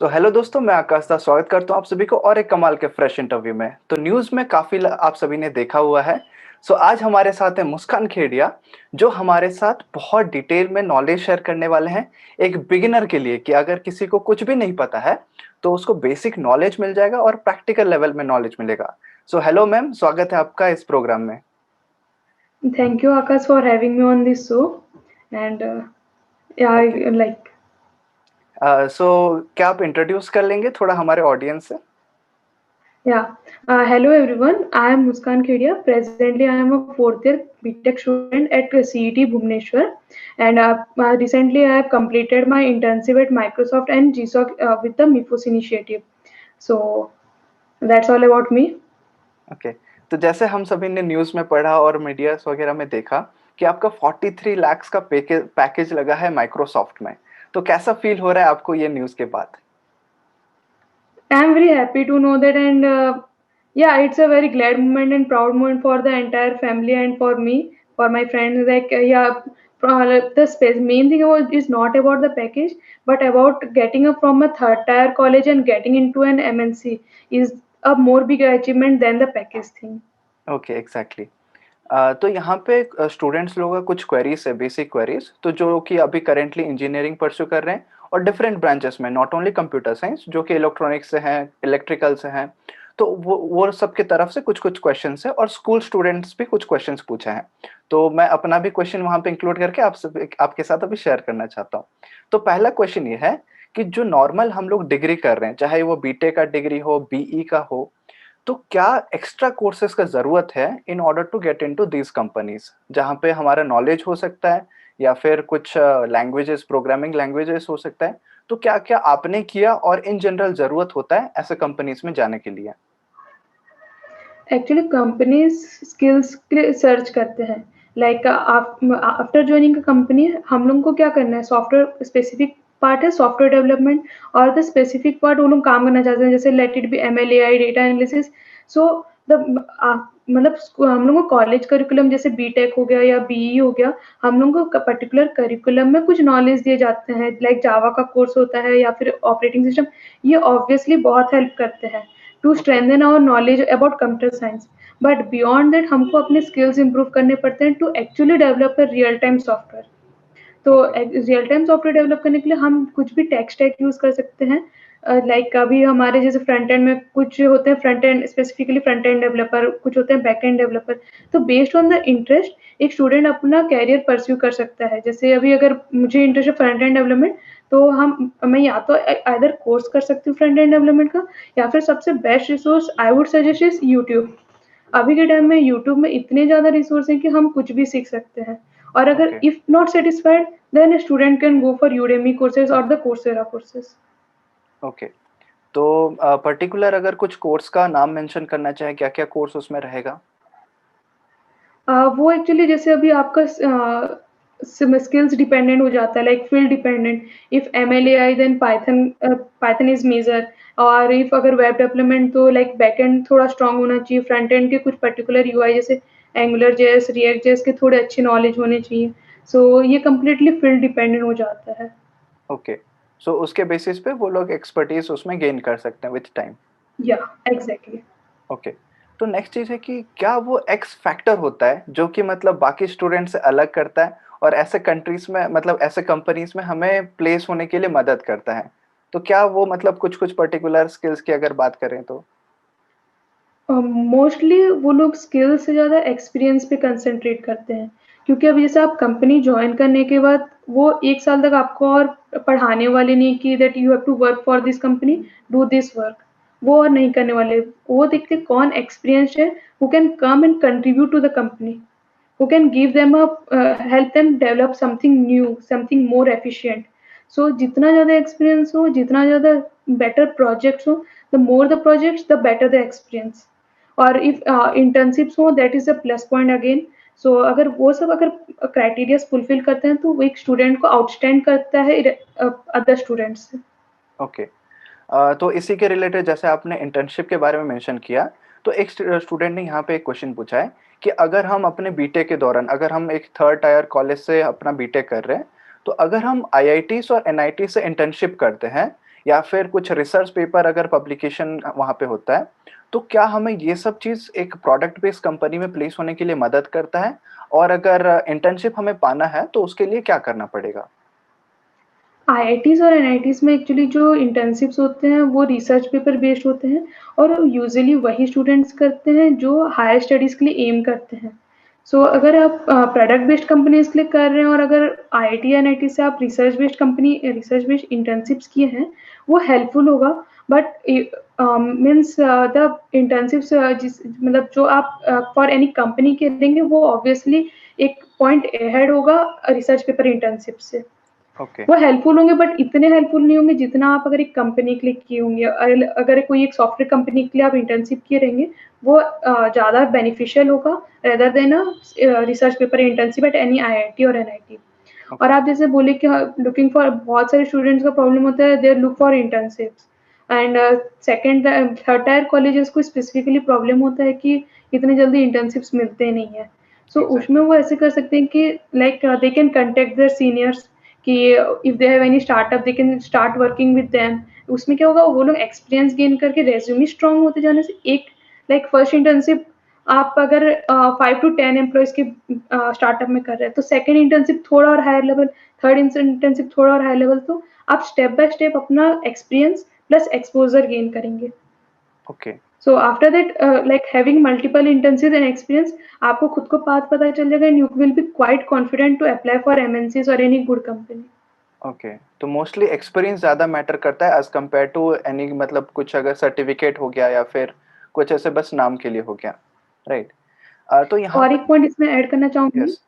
तो हेलो दोस्तों, मैं आकाश दास स्वागत करता हूँ आप सभी को और एक कमाल के फ्रेश इंटरव्यू में। तो न्यूज़ में काफ़ी आप सभी ने देखा हुआ है। सो आज हमारे साथ है मुस्कान खेड़िया, जो हमारे साथ बहुत डिटेल में नॉलेज शेयर करने वाले हैं। एक बिगिनर के लिए कि अगर किसी को कुछ भी नहीं पता है, तो उसको बेसिक नॉलेज मिल जाएगा और प्रैक्टिकल लेवल में नॉलेज मिलेगा। सो हेलो मैम, स्वागत है आपका इस प्रोग्राम में। Thank you, Akash, for having me on this show. And yeah, okay. like, सो क्या आप इंट्रोड्यूस कर लेंगे थोड़ा हमारे ऑडियंस से? yeah. Hello, everyone. I am Muskan Khedia. Presently, I am a fourth year BTech student at CET Bhubaneswar. And recently, I have completed my internship at Microsoft and GSOC with the MIFOS initiative. So, that's all about me. Okay. तो जैसे हम सभी ने news में पढ़ा और medias वगैरह में देखा कि आपका 43 लाख्स का पैकेज लगा है माइक्रोसॉफ्ट में। तो कैसा फ़ील हो रहा है आपको ये न्यूज़ के बाद? I'm very happy to know that, and yeah, it's a very glad moment and proud moment for the entire family and for me, for my friends. The main thing is not about the package, but about getting up from a third tier college and getting into an MNC is a more big achievement than the package thing. Okay, exactly. तो यहाँ पे students लोगों का कुछ queries है, basic queries, तो जो कि अभी करंटली इंजीनियरिंग परस्यू कर रहे हैं और डिफरेंट ब्रांचेस में, नॉट ओनली कंप्यूटर साइंस, जो कि इलेक्ट्रॉनिक्स से हैं, इलेक्ट्रिकल से हैं। तो वो सबकी तरफ से कुछ-कुछ क्वेश्चन्स हैं और स्कूल स्टूडेंट्स भी कुछ क्वेश्चन्स पूछे हैं। तो मैं अपना भी क्वेश्चन वहाँ पे इंक्लूड करके आपके साथ अभी शेयर करना चाहता हूँ। तो पहला क्वेश्चन ये है कि जो नॉर्मल हम लोग डिग्री कर रहे हैं, चाहे वो बीटेक का डिग्री हो, बीई का हो, तो क्या एक्स्ट्रा कोर्सेज का ज़रूरत है in order to get into these companies, जहाँ पे हमारा नॉलेज हो सकता है या फिर कुछ लैंग्वेजेस, प्रोग्रामिंग लैंग्वेजेस हो सकता है। तो क्या-क्या आपने किया और इन जनरल ज़रूरत होता है ऐसे कंपनीज़ में जाने के लिए? एक्चुअली कंपनीज स्किल्स के सर्च करते हैं like after joining a company हम लोग को क्या करना है सॉफ्टवेयर स्पेसिफिक पार्ट है सॉफ्टवेयर डेवलपमेंट और द स्पेसिफिक पार्ट वो लोग काम करना चाहते हैं जैसे let it be ML AI data analysis so the मतलब हम लोग को कॉलेज करिकुलम जैसे बीटेक हो गया या बीई हो गया हम लोग को पर्टिकुलर करिकुलम में कुछ नॉलेज दिए जाते हैं लाइक जावा का कोर्स होता है या फिर ऑपरेटिंग सिस्टम ये ऑब्वियसली बहुत हेल्प करते हैं to okay, strengthen our knowledge about computer science but beyond that हमको अपने स्किल्स इंप्रूव करने पड़ते हैं to actually develop a real time software तो okay, real time software develop करने के लिए हम कुछ भी टेक स्टैक यूज कर सकते हैं लाइक अभी हमारे जैसे फ्रंट एंड में कुछ होते हैं front end specifically front end developer कुछ होते हैं बैक एंड डेवलपर तो बेस्ड ऑन द इंटरेस्ट एक स्टूडेंट अपना कैरियर परस्यू कर सकता है जैसे अभी अगर मुझे इंटरेस्ट है फ्रंट एंड डेवलपमेंट तो हम मैं या तो अदर कोर्स कर सकती हूँ फ्रंट एंड डेवलपमेंट का या फिर सबसे best resource I would suggest is YouTube अभी के टाइम में यूट्यूब में इतने ज़्यादा रिसोर्स हैं कि हम कुछ भी सीख सकते हैं और अगर okay, if not satisfied then student can go for Udemy courses और द कोर्सेरा कोर्सेज ओके। तो पर्टिकुलर अगर कुछ कोर्स का नाम मेंशन करना चाहें, क्या-क्या कोर्स उसमें रहेगा? वो एक्चुअली जैसे अभी आपका स्किल्स डिपेंडेंट हो जाता है like field dependent if ML AI then Python is major और इफ अगर वेब डेवलपमेंट तो लाइक बैकएंड थोड़ा स्ट्रांग होना चाहिए फ्रंट एंड के कुछ पर्टिकुलर यूआई जैसे एंगुलर जेएस रिएक्ट जेएस के थोड़े अच्छे नॉलेज होने चाहिए सो ये कम्प्लीटली फील्ड डिपेंडेंट हो जाता है ओके। सो उसके बेसिस पे वो लोग एक्सपर्टीज़ उसमें गेन कर सकते हैं विथ टाइम। या एग्जैक्टली ओके। तो नेक्स्ट चीज़ है कि क्या वो एक्स फैक्टर होता है जो कि मतलब बाकी स्टूडेंट से अलग करता है और ऐसे कंट्रीज़ में, मतलब ऐसे कंपनीज़ में हमें प्लेस होने के लिए मदद करता है? तो क्या वो मतलब कुछ-कुछ पर्टिकुलर स्किल्स की अगर बात करें तो? मोस्टली वो लोग स्किल से ज़्यादा एक्सपीरियंस पे कंसंट्रेट करते हैं क्योंकि अब जैसे आप कंपनी ज्वाइन करने के बाद वो 1 साल तक आपको और पढ़ाने वाले नहीं कि that you have to work for this company, do this work वो और नहीं करने वाले। वो देखते ओके, हैं कौन एक्सपीरियंस्ड है, who can come and contribute to the company, who can give them help them develop something new, something more efficient. So जितना ज़्यादा एक्सपीरियंस हो, जितना ज़्यादा बेटर प्रोजेक्ट्स हो, the more the projects the better the experience. और okay, if internships हो that is a plus point again so अगर वो सब अगर क्राइटेरियाज फुलफिल करते हैं तो वो एक स्टूडेंट को आउटस्टैंड करता है अदर स्टूडेंट्स से ओके। तो इसी के रिलेटेड जैसे आपने इंटर्नशिप के बारे में मेंशन किया, तो एक स्टूडेंट ने यहाँ पे एक क्वेश्चन पूछा है कि अगर हम अपने बीटेक के दौरान, अगर हम एक थर्ड टायर कॉलेज से अपना बीटेक कर रहे हैं, तो अगर हम आईआईटीज़ और एनआईटी से इंटर्नशिप करते हैं या फिर कुछ रिसर्च पेपर अगर पब्लिकेशन वहाँ पे होता है, तो क्या हमें ये सब चीज़ एक प्रोडक्ट बेस्ड कंपनी में प्लेस होने के लिए मदद करता है? और अगर इंटर्नशिप हमें पाना है, तो उसके लिए क्या करना पड़ेगा? आईआईटीज़ और एनआईटीज़ में एक्चुअली जो इंटर्नशिप्स होते हैं, वो रिसर्च पेपर बेस्ड होते हैं और यूजुअली वही स्टूडेंट्स करते हैं जो हायर स्टडीज़ के लिए एम करते हैं। सो ओके, अगर आप प्रोडक्ट बेस्ड कंपनीज़ के लिए कर रहे हैं और अगर आईआईटी या एनआईटी से आप रिसर्च बेस्ड इंटर्नशिप्स किए हैं, वो हेल्पफुल होगा। बट मीन्स द इंटर्नशिप्स जिस मतलब जो आप फॉर एनी कंपनी के देंगे, वो ऑब्वियसली एक पॉइंट अहेड होगा रिसर्च पेपर इंटर्नशिप से। ओके, वो हेल्पफुल होंगे बट इतने हेल्पफुल नहीं होंगे जितना आप अगर एक कंपनी के लिए किए होंगे। अगर कोई एक सॉफ्टवेयर कंपनी के लिए आप इंटर्नशिप किए रहेंगे, वो ज़्यादा बेनिफिशियल होगा rather than research paper internship at any IIT और एनआईटी। और ओके, आप जैसे बोले कि लुकिंग फॉर बहुत सारे स्टूडेंट्स का प्रॉब्लम होता है, they look for internships and second third tier colleges को स्पेसिफिकली प्रॉब्लम होता है कि इतनी जल्दी इंटर्नशिप्स मिलते नहीं है। सो उसमें एग्ज़ैक्टली, वो ऐसे कर सकते हैं कि like they can contact their seniors कि if they have any startup they can start working with them. उसमें क्या होगा, वो लोग एक्सपीरियंस गेन करके रेज्यूमे स्ट्रांग होते जाने से एक लाइक फर्स्ट इंटर्नशिप आप अगर 5 टू 10 एम्प्लॉइज़ के स्टार्टअप में कर रहे हैं, तो सेकंड इंटर्नशिप थोड़ा और हायर लेवल, थर्ड इंटर्नशिप थोड़ा और हायर लेवल, तो आप स्टेप बाय स्टेप अपना एक्सपीरियंस प्लस एक्सपोज़र गेन करेंगे। Okay. So after that like having multiple internship and experience, आपको खुद को पाथ पता चल जाएगा and you will be quite confident to apply for MNCs और एनी गुड कंपनी। ओके, तो मोस्टली एक्सपीरियंस ज़्यादा मैटर करता है एज़ कम्पेयर टू एनी मतलब कुछ अगर सर्टिफ़िकेट हो गया या फिर कुछ ऐसे बस नाम के लिए हो गया, राइट? तो यहाँ और पे एक पॉइंट इसमें ऐड करना चाहूँगी, यस,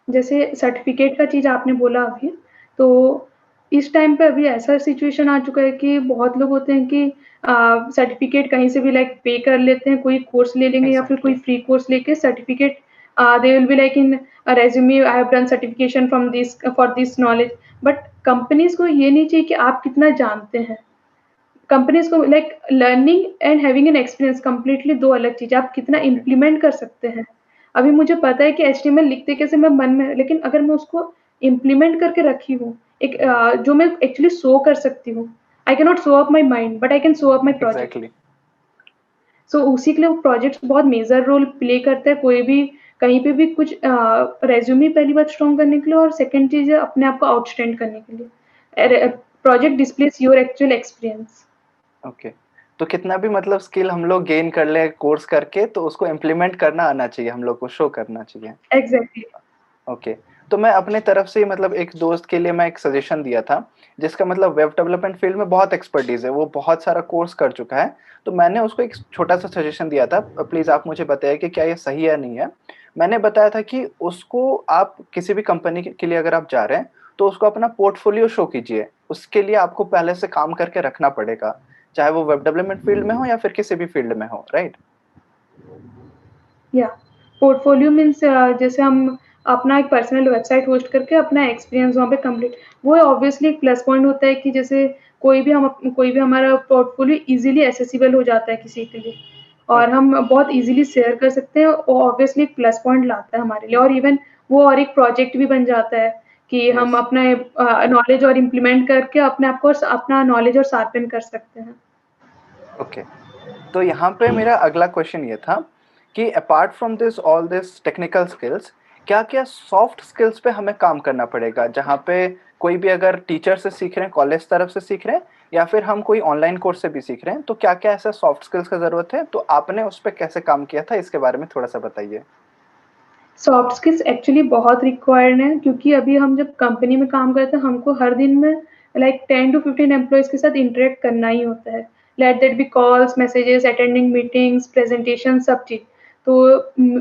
जैसे सर्टिफ़िकेट का चीज़ आपने बोला अभी, तो इस टाइम पे अभी ऐसा सिचुएशन आ चुका है कि बहुत लोग होते हैं कि सर्टिफ़िकेट कहीं से भी लाइक पे कर लेते हैं, कोई कोर्स ले लेंगे या फिर कोई एग्ज़ैक्टली, फ्री कोर्स लेके certificate they will be like in resume I have done certification from this for this knowledge. But companies को ये नहीं चाहिए कि आप कितना जानते हैं। कंपनीज़ को like learning and having an experience completely 2 अलग चीज़ है। आप कितना ओके, इम्प्लीमेंट कर सकते हैं। अभी मुझे पता है कि एचटीएमएल लिखते कैसे मैं मन में, लेकिन अगर मैं उसको इम्प्लीमेंट करके रखी हूँ, एक जो मैं एक्चुअली शो कर सकती हूँ। I can not show up my mind but I can show up my project. Exactly, so उसी के लिए वो प्रोजेक्ट्स बहुत मेजर रोल प्ले करता है, कोई भी कहीं पे भी कुछ रेज़्यूमे पहली बात स्ट्रॉन्ग करने के लिए और सेकंड चीज़ है अपने आप को आउटस्टैंड करने के लिए। Okay, project displace your actual experience. Okay. तो कितना भी मतलब स्किल हम लोग गेन कर लें कोर्स करके, तो उसको इम्प्लीमेंट करना आना चाहिए, हम लोग को शो करना चाहिए। एग्ज़ैक्टली। ओके। तो मैं अपने तरफ से मतलब एक दोस्त के लिए मैं एक सजेशन दिया था, जिसका मतलब वेब डेवलपमेंट फ़ील्ड में बहुत एक्सपर्टीज़ है, वो बहुत सारा कोर्स कर चुका है। तो मैंने उसको एक छोटा-सा सजेशन दिया था, प्लीज़ आप मुझे बताइए कि क्या ये सही है या नहीं है? मैंने बताया था कि उसको आप किसी भी कंपनी के लिए अगर आप जा रहे हैं, तो उसको अपना पोर्टफ़ोलियो शो कीजिए। उसके लिए आपको पहले से काम करके रखना पड़ेगा, चाहे वो वेब डेवलपमेंट फ़ील्ड में हो या फिर किसी भी फ़ील्ड में हो, राइट? या पोर्टफोलियो मीन्स जैसे हम अपना एक पर्सनल वेबसाइट होस्ट करके अपना एक्सपीरियंस वहाँ पे कंप्लीट, वो ऑब्वियसली एक प्लस पॉइंट होता है कि जैसे कोई भी हमारा पोर्टफोलियो इजीली एक्सेसिबल हो जाता है किसी के लिए और ओके, हम बहुत इजीली शेयर कर सकते हैं, वो ऑब्वियसली एक प्लस पॉइंट लाता है हमारे लिए और इवन वो और एक प्रोजेक्ट भी बन जाता है कि हम यस, अपना नॉलेज और इम्प्लीमेंट करके अपने आप को अपना नॉलेज और शार्पन कर सकते हैं। ओके। तो यहाँ पे मेरा अगला क्वेश्चन ये था कि apart from this all this technical skills, क्या-क्या सॉफ्ट स्किल्स पे हमें काम करना पड़ेगा? जहाँ पे कोई भी अगर टीचर से सीख रहे हैं, कॉलेज तरफ से सीख रहे हैं या फिर हम कोई ऑनलाइन कोर्स से भी सीख रहे हैं, तो क्या-क्या ऐसा सॉफ्ट स्किल्स का ज़रूरत है? तो आपने उस पे कैसे काम किया था, इसके बारे में थोड़ा-सा बताइए? सॉफ्ट स्किल्स एक्चुअली बहुत रिक्वायर्ड हैं क्योंकि अभी हम जब कंपनी में काम करते हैं हमको हर दिन में लाइक 10 टू 15 एम्प्लॉइज़ के साथ इंटरेक्ट करना ही होता है। Let that be calls, messages, attending meetings, presentation सब चीज़। तो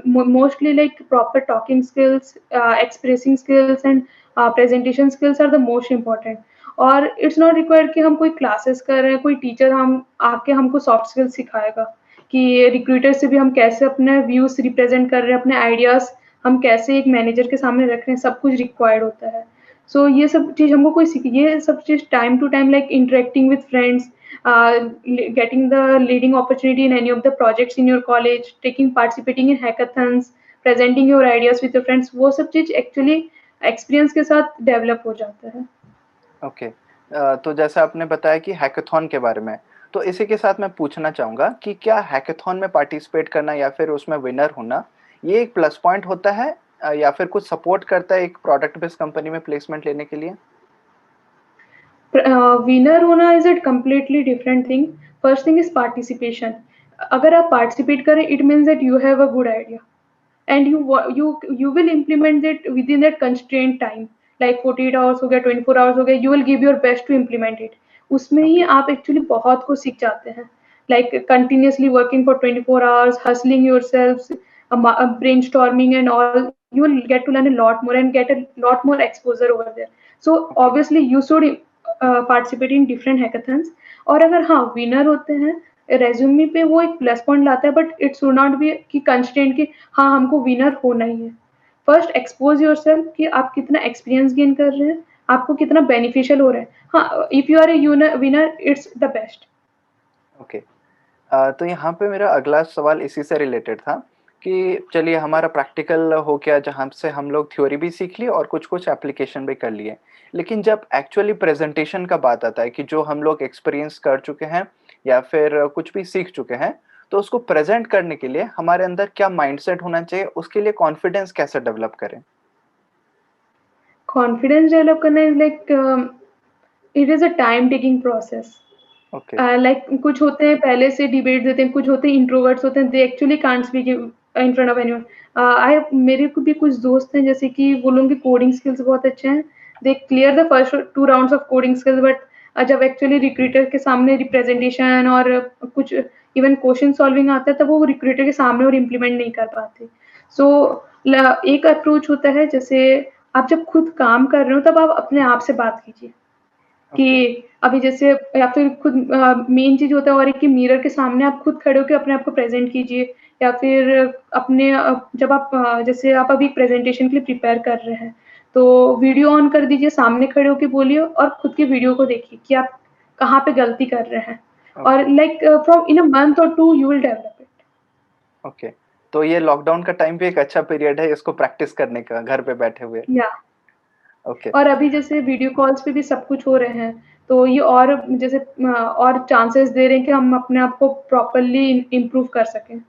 mostly like proper talking skills, expressing skills and presentation skills are the most important. और इट्स नॉट रिक्वायर्ड कि हम कोई क्लासेस कर रहे हैं, कोई टीचर हम आके हमको सॉफ्ट स्किल्स सिखाएगा कि रिक्रूटर से भी हम कैसे अपने व्यूज़ रिप्रेज़ेंट कर रहे हैं, अपने आइडियाज़ हम कैसे एक मैनेजर के सामने रख रहे हैं, सब कुछ रिक्वायर्ड होता है। सो ये सब चीज़ हमको कोई सीख ये सब चीज़ time to time like interacting with friends, getting the leading opportunity in any of the projects in your college, participating in hackathons, presenting your ideas with your friends, वो सब चीज़ एक्चुअली एक्सपीरियंस के साथ डेवलप हो जाता है। Okay. तो जैसे आपने बताया कि हैकाथॉन के बारे में, तो इसी के साथ मैं पूछना चाहूँगा कि क्या हैकाथॉन में पार्टिसिपेट करना या फिर उसमें विनर होना, ये एक प्लस पॉइंट होता है या फिर कुछ सपोर्ट करता है एक प्रोडक्ट बेस्ड कंपनी में प्लेसमेंट लेने के लिए? विनर होना is a completely different thing. First thing is participation. अगर आप पार्टिसिपेट करें, it means that you have a good idea and you will implement it within that constrained time, like 48 hours हो गया, 24 hours हो गया, you will give your best to implement it। उसमें ही okay, आप actually बहुत कुछ सीख जाते हैं, like continuously working for 24 hours, hustling yourselves, brainstorming and all, you will get to learn a lot more and get a lot more exposure over there। So okay, obviously you should participate in different hackathons। और अगर हाँ winner होते हैं, resume पे वो एक plus point लाता है, but it should not be कि कंस्ट्रेंट कि हाँ हमको विनर होना ही है। फर्स्ट एक्सपोज योरसेल्फ कि आप कितना एक्सपीरियंस गेन कर रहे हैं, आपको कितना बेनिफिशियल हो रहा है। हाँ, if you are a winner it's the best. Okay. तो यहाँ पे मेरा अगला सवाल इसी से रिलेटेड था कि चलिए हमारा प्रैक्टिकल हो गया जहाँ से हम लोग थ्योरी भी सीख ली और कुछ-कुछ एप्लीकेशन भी कर लिए। लेकिन जब एक्चुअली प्रेज़ेंटेशन का बात आता है कि जो हम लोग एक्सपीरियंस कर चुके हैं या फिर कुछ भी सीख चुके हैं, तो उसको प्रेज़ेंट करने के लिए हमारे अंदर क्या माइंडसेट होना चाहिए? उसके लिए कॉन्फिडेंस कैसे डेवलप करें? कॉन्फिडेंस डेवलप करना is like it is a time taking process. Okay, like कुछ होते हैं पहले से डिबेट देते हैं, कुछ होते हैं इंट्रोवर्ट्स होते हैं, they actually can't speak in front of anyone. I मेरे को भी कुछ दोस्त हैं जैसे कि वो लोगों की कोडिंग स्किल्स बहुत अच्छे हैं, they clear the first 2 rounds of coding skills, but जब एक्चुअली रिक्रूटर के सामने रिप्रेजेंटेशन और कुछ इवन क्वेश्चन सॉल्विंग आता है, तब वो रिक्रूटर के सामने और इम्प्लीमेंट नहीं कर पाते। सो एक अप्रोच होता है, जैसे आप जब खुद काम कर रहे हो तब आप अपने आप से बात कीजिए ओके, कि अभी जैसे या फिर खुद मेन चीज़ होता है और एक कि मिरर के सामने आप खुद खड़े होके अपने आप को प्रेज़ेंट कीजिए, या फिर अपने जब आप जैसे आप अभी प्रेज़ेंटेशन के लिए प्रिपेयर कर रहे हैं, तो वीडियो ऑन कर दीजिए, सामने खड़े होके बोलिए और खुद की वीडियो को देखिए कि आप कहाँ पे गलती कर रहे हैं। और okay, like from in a month और 2 you will develop it. Okay. तो ये लॉकडाउन का टाइम भी एक अच्छा पीरियड है इसको प्रैक्टिस करने का, घर पे बैठे हुए। या ओके, और अभी जैसे वीडियो कॉल्स पे भी सब कुछ हो रहे हैं, तो ये और जैसे और चांसेस दे रहे हैं कि हम अपने आप को प्रॉपर्ली इम्प्रूव कर सकें।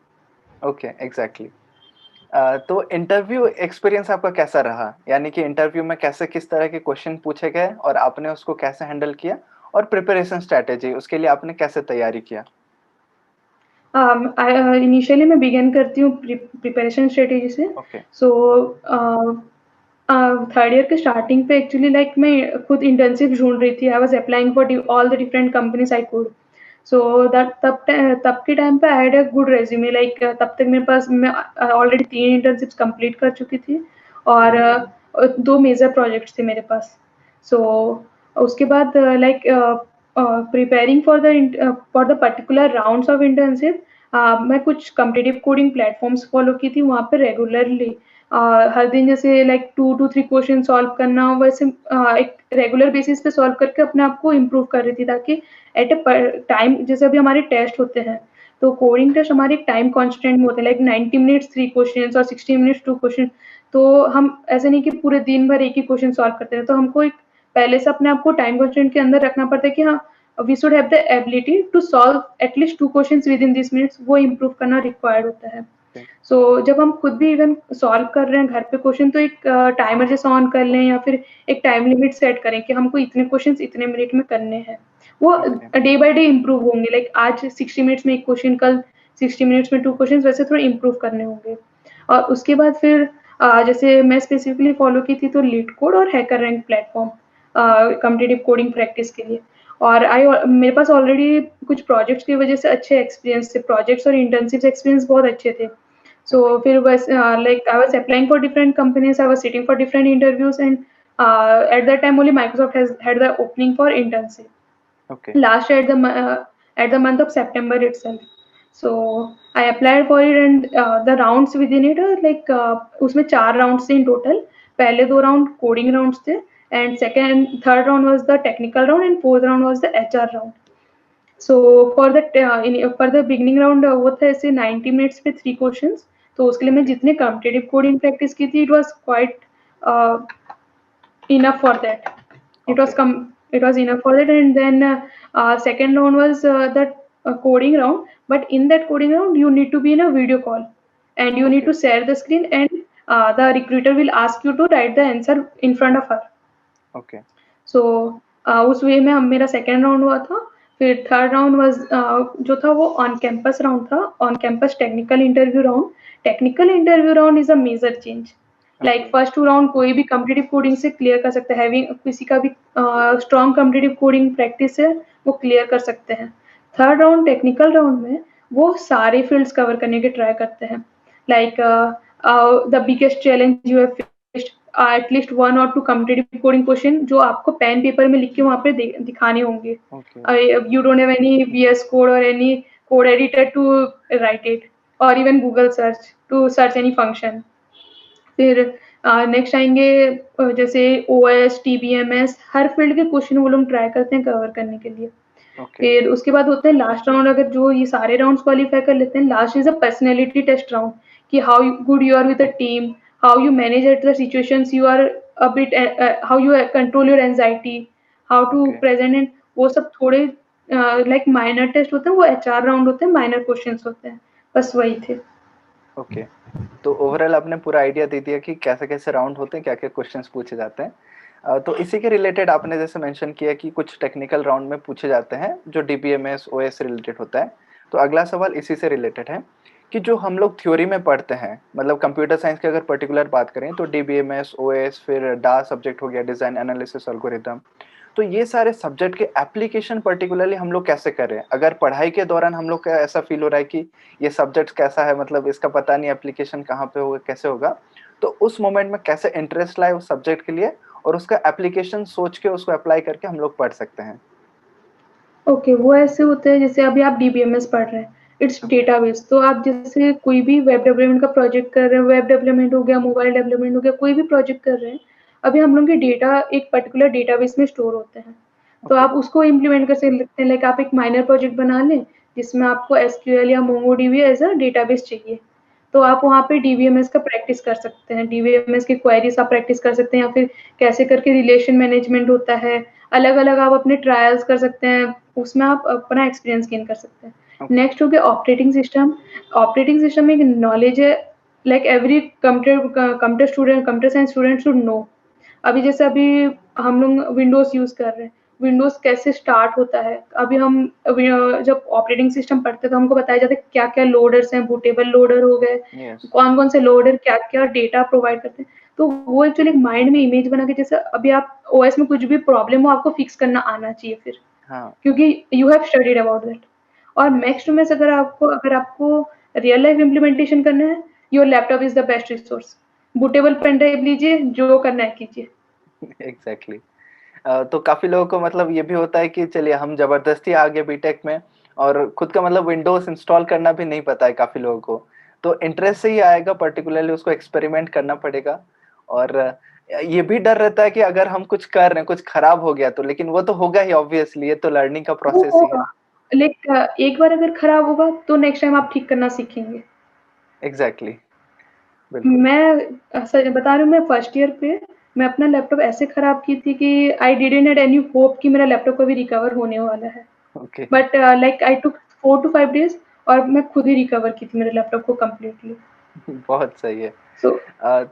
Okay, exactly. तो इंटरव्यू एक्सपीरियंस आपका कैसा रहा? यानी कि इंटरव्यू में कैसे किस तरह के क्वेश्चन पूछे गए और आपने उसको कैसे हैंडल किया? और प्रिपरेशन स्ट्रैटेजी उसके लिए आपने कैसे तैयारी किया? इनिशियली मैं बिगिन करती हूँ प्रिपरेशन स्ट्रेटेजी से। ओके, सो थर्ड ईयर के स्टार्टिंग पे एक्चुअली लाइक मैं खुद इंटर्नशिप ढूंढ रही थी। I was applying for all the different companies I could. So that तब के टाइम पे I had a good resume, like तब तक मेरे पास मैं ऑलरेडी 3 इंटर्नशिप्स कंप्लीट कर चुकी थी और 2 मेजर प्रोजेक्ट्स थे मेरे पास। सो उसके बाद like preparing for the particular rounds of internship, मैं कुछ कॉम्पिटिटिव कोडिंग प्लेटफॉर्म्स फॉलो की थी वहाँ पे रेगुलरली। हर दिन जैसे लाइक 2 टू 3 क्वेश्चन सॉल्व करना, वैसे एक रेगुलर बेसिस पे सॉल्व करके अपने आप को इम्प्रूव कर रही थी, ताकि एट अ टाइम जैसे अभी हमारे टेस्ट होते हैं, तो कोडिंग टेस्ट हमारे एक टाइम कांस्टेंट में होते हैं, लाइक 90 मिनट्स 3 क्वेश्चंस और 60 मिनट्स 2 क्वेश्चन। तो हम ऐसे नहीं कि पूरे दिन भर एक ही क्वेश्चन सॉल्व करते हैं, तो हमको एक पहले से अपने आप को टाइम कांस्टेंट के अंदर रखना पड़ता है कि हाँ, we should have the ability to solve at least 2 questions within this minutes, वो इम्प्रूव करना रिक्वायर्ड होता है। ओके, सो जब हम खुद भी इवन सॉल्व कर रहे हैं घर पे क्वेश्चन, तो एक टाइमर जैसा ऑन कर लें या फिर एक टाइम लिमिट सेट करें कि हमको इतने क्वेश्चंस इतने मिनट में करने हैं। वो okay, day by day improve होंगे, लाइक आज 60 मिनट्स में 1 क्वेश्चन, कल 60 मिनट्स में 2 क्वेश्चंस, वैसे थोड़ा इम्प्रूव करने होंगे। और उसके बाद फिर जैसे मैं स्पेसिफिकली फॉलो की थी तो लीडकोड और हैकररैंक प्लेटफॉर्म कॉम्पिटिटिव कोडिंग प्रैक्टिस के लिए। और मेरे पास ऑलरेडी कुछ प्रोजेक्ट्स की वजह से अच्छे एक्सपीरियंस थे, प्रोजेक्ट्स और इंटर्नशिप एक्सपीरियंस बहुत अच्छे थे। So ओके, फिर बस like I was applying for different companies, I was sitting for different interviews, and at that time only Microsoft has had the opening for internship. Okay, Last at the month of September itself. So I applied for it, and the rounds within it are like उसमें 4 rounds थे in total. पहले 2 round coding rounds थे, and second third round was the technical round, and fourth round was the HR round. So for the beginning round वो था ऐसे 90 minutes पे 3 questions. तो उसके लिए मैं ओके, जितने कॉम्पिटिटिव कोडिंग प्रैक्टिस की थी, it was quite enough for that. It okay, was come It was enough for that, and then second round was the coding round. But in that coding round, you need to be in a video call, and you need okay, to share the screen, and the recruiter will ask you to write the answer in front of her. Okay, so उस way में हम मेरा second round हुआ था। फिर third round was जो था वो ऑन कैंपस राउंड था, on campus technical interview round. Technical interview round is a major change. Like okay, first 2 round कोई भी कॉम्पिटिटिव कोडिंग से क्लियर कर सकता है, हैविंग किसी का भी स्ट्रॉन्ग कॉम्पिटिटिव कोडिंग प्रैक्टिस है, वो क्लियर कर सकते हैं। थर्ड राउंड टेक्निकल राउंड में वो सारे फील्ड्स कवर करने की ट्राई करते हैं। Like the biggest challenge you have faced, at least 1 और 2 कॉम्पिटिटिव कोडिंग क्वेश्चन जो आपको पेन पेपर में लिख के वहाँ पे दिखाने होंगे। Okay, you don't have any VS code और any code editor to write it, और even Google search to search any function. फिर नेक्स्ट आएँगे जैसे ओएस, टीबीएमएस, हर फील्ड के क्वेश्चन वो लोग ट्राई करते हैं कवर करने के लिए। ओके, फिर उसके बाद होते हैं लास्ट राउंड, अगर जो ये सारे राउंड्स क्वालीफाई कर लेते हैं, last is a personality test round कि how good you are with the team, how you manage at the situations, you are a bit how you control your anxiety, how to okay, present and वो सब थोड़े like minor test होते हैं, वो HR round होते हैं, minor questions होते हैं। बस वही थे। ओके। तो ओवरऑल आपने पूरा आइडिया दे दिया कि कैसे-कैसे राउंड होते हैं, क्या-क्या क्वेश्चंस पूछे जाते हैं। तो इसी के रिलेटेड आपने जैसे मेंशन किया कि कुछ टेक्निकल राउंड में पूछे जाते हैं, जो डीबीएमएस, ओएस से रिलेटेड होता है। तो अगला सवाल इसी से रिलेटेड है कि जो हम लोग थ्योरी में पढ़ते हैं, मतलब कंप्यूटर साइंस की अगर पर्टिकुलर बात करें तो डीबीएमएस, ओएस फिर डा सब्जेक्ट हो गया, डिज़ाइन एनालिसिस एल्गोरिथम। तो ये सारे सब्जेक्ट के एप्लीकेशन पर्टिकुलरली हम लोग कैसे करें? अगर पढ़ाई के दौरान हम लोग का ऐसा फ़ील हो रहा है कि ये सब्जेक्ट कैसा है, मतलब इसका पता नहीं एप्लीकेशन कहाँ पे होगा, कैसे होगा? तो उस मोमेंट में कैसे इंटरेस्ट लाएँ उस सब्जेक्ट के लिए और उसका एप्लीकेशन सोच के उसको अप्लाई करके हम लोग पढ़ सकते हैं? ओके, वो ऐसे होता है जैसे अभी आप डीबीएमएस पढ़ रहे हैं, इट्स ओके, डेटाबेस। तो आप जैसे कोई भी वेब डेवलपमेंट का प्रोजेक्ट कर रहे हैं, वेब डेवलपमेंट हो गया, मोबाइल डेवलपमेंट हो गया, कोई भी प्रोजेक्ट कर रहे हैं, अभी हम लोग के डेटा एक पर्टिकुलर डेटाबेस में स्टोर होते हैं। तो ओके, आप उसको इम्प्लीमेंट कर सकते हैं, लाइक आप एक माइनर प्रोजेक्ट बना लें, जिसमें आपको एसक्यूएल या मोंगोडीबी एज़ अ डेटाबेस चाहिए। तो आप वहाँ पे डीबीएमएस का प्रैक्टिस कर सकते हैं, डीबीएमएस की क्वेरीज़ आप प्रैक्टिस कर सकते हैं, या फिर कैसे करके रिलेशन मैनेजमेंट होता है, अलग-अलग आप अपने ट्रायल्स कर सकते हैं, उसमें आप अपना एक्सपीरियंस गेन कर सकते हैं। ओके, नेक्स्ट हो गया ऑपरेटिंग सिस्टम। ऑपरेटिंग सिस्टम एक नॉलेज है, like every computer science student should know. अभी हम लोग विंडोज़ यूज़ कर रहे हैं, विंडोज़ कैसे स्टार्ट होता है? अभी हम जब ऑपरेटिंग सिस्टम पढ़ते हैं तो हमको बताया जाता है क्या-क्या लोडर्स हैं, बूटेबल लोडर हो गए, यस, कौन-कौन से लोडर क्या-क्या डेटा प्रोवाइड करते हैं। तो वो एक्चुअली एक माइंड में इमेज बना के, जैसे अभी आप ओएस में कुछ भी प्रॉब्लम हो आपको फिक्स करना आना चाहिए फिर, हाँ, क्योंकि you have studied about that. और यस, नेक्स्ट में से अगर आपको रियल लाइफ इम्प्लीमेंटेशन करना है, your laptop is the best resource. Bootable pen drive लीजिए, जो करना है कीजिए। एग्ज़ैक्टली। तो काफ़ी लोगों को मतलब ये भी होता है कि चलिए हम ज़बरदस्ती आ गए बीटेक में और खुद का मतलब विंडोज़ इंस्टॉल करना भी नहीं पता है काफ़ी लोगों को। तो इंटरेस्ट से ही आएगा, पर्टिकुलरली उसको एक्सपेरिमेंट करना पड़ेगा और ये भी डर रहता है कि अगर हम कुछ कर रहे हैं, कुछ खराब हो गया तो, लेकिन वो तो होगा ही ऑब्वियसली, ये तो लर्निंग का वो प्रोसेस ही होगा, है। एक बार अगर खराब होगा तो नेक्स्ट टाइम आप ठीक करना सीखेंगे। एग्ज़ैक्टली, बिल्कुल। मैं सच बता रही हूँ, मैं फर्स्ट ईयर पे मैं अपना लैपटॉप ऐसे खराब की थी कि I didn't had any hope कि मेरा लैपटॉप कभी रिकवर होने वाला है। ओके, बट लाइक आई टूक 4 टू 5 डेज़ और मैं खुद ही रिकवर की थी मेरे लैपटॉप को कंप्लीटली। बहुत सही है। सो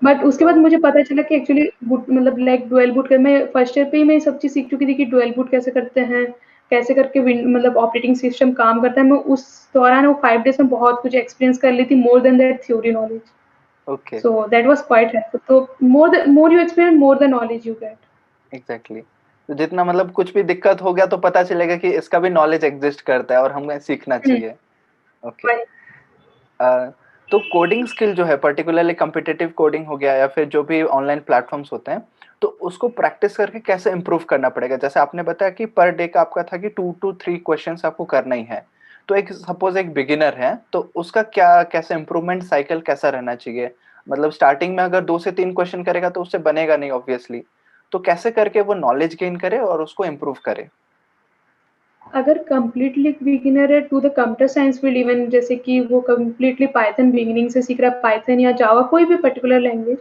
बट उसके बाद तो मुझे पता चला कि एक्चुअली बूट मतलब लाइक डुअल बूट कर मैं फर्स्ट ईयर पे ही मैं ये सब चीज़ सीख चुकी थी कि डुअल बूट कैसे करते हैं, कैसे करके मतलब ऑपरेटिंग सिस्टम काम करता है। मैं उस दौरान वो 5 डेज़ में बहुत कुछ एक्सपीरियंस कर ली थी, more than that theory knowledge. Okay, So that was quite helpful. So more you experience, more the knowledge you get. Exactly. तो जितना मतलब कुछ भी दिक्कत हो गया तो पता चलेगा कि इसका भी नॉलेज एक्सिस्ट करता है और हमें सीखना हुँ, चाहिए। ओके। वही। अ, तो कोडिंग स्किल जो है पर्टिकुलरली कॉम्पिटिटिव कोडिंग हो गया या फिर जो भी ऑनलाइन प्लेटफ़ॉर्म्स होते हैं, तो उसको प्रैक्टिस करके कैसे इम्प्रूव करना पड़ेगा? जैसे आपने बताया कि पर डे का आपका था कि 2 टू 3 क्वेश्चन्स आपको करना ही है। तो एक सपोज़ एक बिगिनर है, तो उसका क्या कैसे इम्प्रूवमेंट साइकिल कैसा रहना चाहिए? मतलब स्टार्टिंग में अगर 2 से 3 क्वेश्चन करेगा तो उससे बनेगा नहीं ऑब्वियसली। तो कैसे करके वो नॉलेज गेन करे और उसको इम्प्रूव करे? अगर कंप्लीटली बिगिनर है to the computer science field, even जैसे कि वो कंप्लीटली पाइथन बिगिनिंग से सीख रहा है, पाइथन या जावा कोई भी particular language.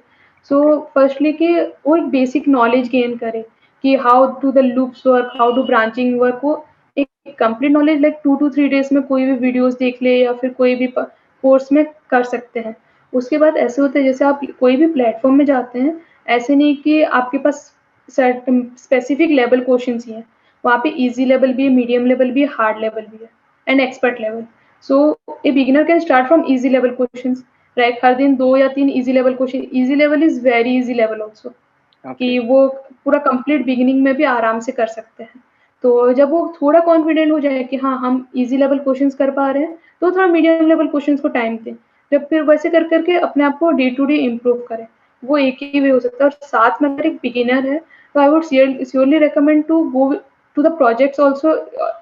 So okay, firstly कि वो एक बेसिक नॉलेज गेन करे कि how do the loops work, how do branching work, वो एक complete knowledge like 2 to 3 days में कोई भी वीडियोज़ देख ले या फिर कोई भी प कोर्स में कर सकते हैं। उसके बाद ऐसे होता है जैसे आप कोई भी प्लेटफ़ॉर्म में जाते हैं, ऐसे नहीं कि आपके पास सर्टेन स्पेसिफिक लेवल क्वेश्चंस ही हैं। वहाँ पे ईज़ी लेवल भी है, मीडियम लेवल भी है, हार्ड लेवल भी है and expert level. So a beginner can start from easy level questions, like हर दिन 2 या 3 easy level question, easy level is very easy level also, okay, कि वो पूरा कंप्लीट बिगिनिंग में भी आराम से कर सकते हैं। तो जब वो थोड़ा कॉन्फिडेंट हो जाए कि हाँ, हम ईज़ी लेवल क्वेश्चंस कर पा रहे हैं, तो थोड़ा मीडियम लेवल क्वेश्चंस को टाइम दें। जब फिर वैसे कर के अपने आप को डे टू डे इम्प्रूव करें। वो एक ही वे हो सकता है, और साथ में अगर एक बिगिनर है, तो I would surely recommend to go to the projects also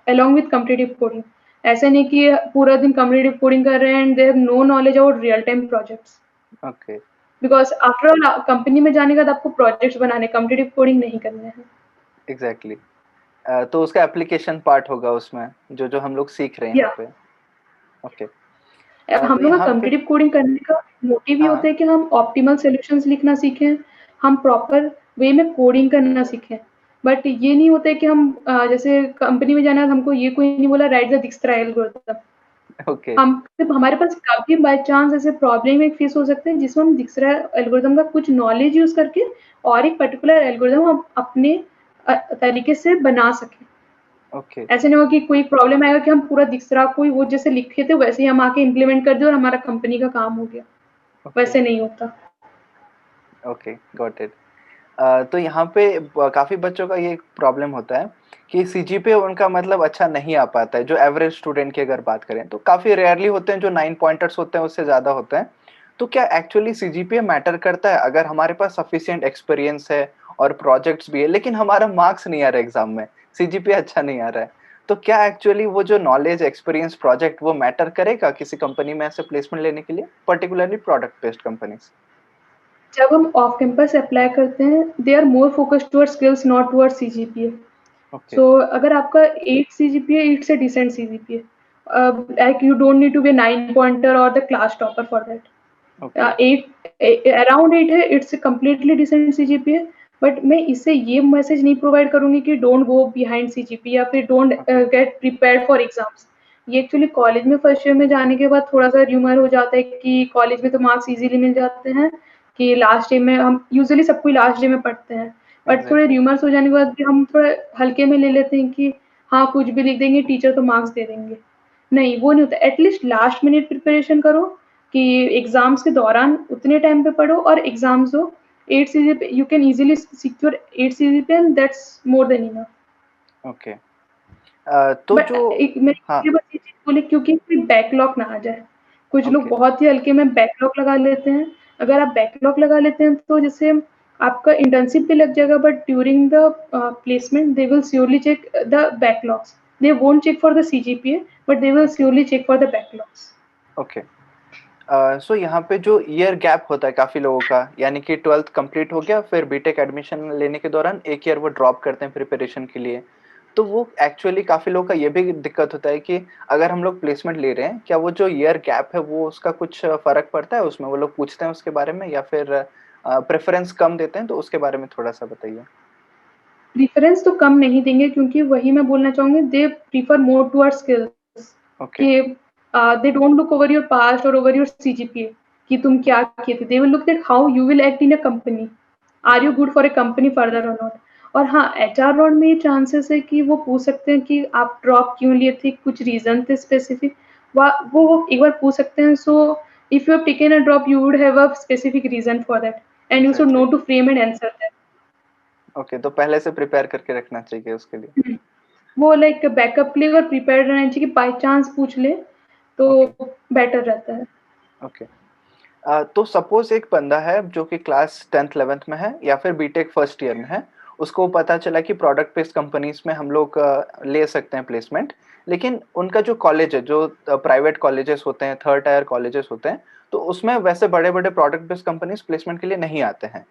along with competitive coding. ऐसा नहीं कि पूरा दिन कॉम्पिटिटिव कोडिंग कर रहे हैं and they have no knowledge about real time projects. Okay, because after all company में जाने के बाद आपको प्रोजेक्ट्स बनाने, कॉम्पिटिटिव कोडिंग नहीं करने हैं। एग्ज़ैक्टली। तो उसका एप्लीकेशन पार्ट होगा उसमें, जो-जो हम लोग सीख रहे हैं यहाँ या पे। ओके। हम तो लोग का यहाँ पे कॉम्पिटिटिव कोडिंग करने का मोटिव ये हाँ, होता हाँ। है कि हम ऑप्टिमल सॉल्यूशंस लिखना सीखें, हम प्रॉपर वे में कोडिंग करना सीखें। बट ये नहीं होता है कि हम जैसे कंपनी में जाना है, हमको ये कोई नहीं बोला राइट द दिक्स्ट्रा एल्गोरिथम। ओके, हम सिर्फ हमारे पास कभी बाय चांस ऐसे प्रॉब्लम एक फेस हो सकते हैं जिसमें हम दिक्स्ट्रा एल्गोरिथम का कुछ नॉलेज यूज़ करके और एक पर्टिकुलर एल्गोरिथम हम अपने तरीके से बना सकें। ओके, ऐसे नहीं हो कि कोई प्रॉब्लम आएगा कि हम पूरा दिक्स्ट्रा कोई वो जैसे लिखे थे वैसे ही हम आके इम्प्लीमेंट कर दें और हमारा कंपनी का काम हो गया। ओके, वैसे नहीं होता। Okay, got it. तो यहाँ पे काफ़ी बच्चों का ये प्रॉब्लम होता है कि सीजीपीए उनका मतलब अच्छा नहीं आ पाता है, जो एवरेज स्टूडेंट की अगर बात करें, तो काफ़ी रेयरली होते हैं जो 9 पॉइंटर्स होते हैं, उससे ज़्यादा होते हैं। तो क्या एक्चुअली सीजीपीए मैटर करता है? अगर हमारे पास सफिशिएंट एक्सपीरियंस है और प्रोजेक्ट्स भी है, लेकिन हमारा मार्क्स नहीं आ रहा एग्ज़ाम में, सीजीपीए अच्छा नहीं आ रहा है, तो क्या एक्चुअली वो जो नॉलेज, एक्सपीरियंस, प्रोजेक्ट वो मैटर करेगा किसी कंपनी में ऐसे प्लेसमेंट लेने के लिए? Particularly product based companies? जब हम ऑफ कैंपस अप्लाई करते हैं, they are more focused towards skills not towards CGPA. Okay, so अगर आपका 8 CGPA, it's a decent CGPA. Like you don't need to be 9 pointer और the class topper for that. Okay, 8 around 8 है, it's completely decent CGPA. But मैं इससे ये message नहीं provide करूँगी कि डोंट गो बिहाइंड सीजीपीए या फिर don't okay, get prepared for exams. ये एक्चुअली कॉलेज में फर्स्ट ईयर में जाने के बाद थोड़ा-सा र्यूमर हो जाता है कि कॉलेज में तो मार्क्स ईज़िली मिल जाते हैं, कि लास्ट डे में हम यूजुअली सब कोई लास्ट डे में पढ़ते हैं। बट थोड़े एग्ज़ैक्टली, र्यूमर्स हो जाने के बाद भी हम थोड़ा हल्के में ले लेते हैं कि हाँ, कुछ भी लिख देंगे, टीचर तो मार्क्स दे देंगे। नहीं, वो नहीं होता। एटलीस्ट लास्ट मिनट प्रिपरेशन करो, कि एग्ज़ाम्स के दौरान उतने टाइम पे पढ़ो और एग्ज़ाम्स दो। 8 CGPA you can easily secure 8 CGPA and that's more than enough. Okay. तो बट जो एक मैं हाँ, ये बस ये चीज़ बोली क्योंकि कोई बैकलॉग ना आ जाए। कुछ लोग ओके, बहुत ही हल्के में बैकलॉग लगा लेते हैं। अगर आप बैकलॉग लगा लेते हैं तो जैसे आपका इंटर्नशिप भी लग जाएगा, but during the placement they will surely check the backlogs. They won't check for the CGPA, but they will okay, surely check for the backlogs. Okay. So यहाँ पे जो ईयर गैप होता है काफ़ी लोगों का, यानी कि 12th कंप्लीट हो गया, फिर बीटेक एडमिशन लेने के दौरान 1 ईयर वो ड्रॉप करते हैं प्रिपरेशन के लिए। तो वो एक्चुअली काफ़ी लोगों का ये भी दिक्कत होता है कि अगर हम लोग प्लेसमेंट ले रहे हैं, क्या वो जो ईयर गैप है, वो उसका कुछ फ़र्क पड़ता है उसमें? वो लोग पूछते हैं उसके बारे में या फिर प्रेफ़रेंस कम देते हैं? तो उसके बारे में थोड़ा-सा बताइए। प्रेफ़रेंस तो कम नहीं देंगे, क्योंकि वही मैं बोलना चाहूँगी, they prefer more towards skills, okay, कि they don't look over your past और ओवर योर सीजीपीए कि तुम क्या किए थे। They will look at how you will act in a company. Are you okay, good for a company further और not? और हाँ, एचआर राउंड में ये चांसेस है कि वो पूछ सकते हैं कि आप ड्रॉप क्यों लिए थे, कुछ रीज़न थे स्पेसिफिक। वो एक बार पूछ सकते हैं। So if you have taken a drop, you would have a specific reason for that and you should know exactly. To frame and answer that. Okay, तो पहले से प्रिपेयर करके रखना चाहिए उसके लिए। हुँ। वो लाइक बैकअप के लिए अगर प्रिपेयर्ड रहना चाहिए कि बाय चांस पूछ ले, तो ओके, बेटर रहता है। ओके। तो सपोज़ एक बंदा है जो कि क्लास 10th 11th में है या फिर बीटेक फर्स्ट ईयर में है। उसको पता चला कि प्रोडक्ट बेस्ड कंपनीज़ में हम लोग ले सकते हैं प्लेसमेंट। लेकिन उनका जो कॉलेज है, जो प्राइवेट कॉलेजेस होते हैं, थर्ड टायर कॉलेजेस होते हैं, तो उसमें वैसे बड़े-बड़े प्रोडक्ट बेस्ड कंपनीज़ प्लेसमेंट के लिए नहीं आते हैं।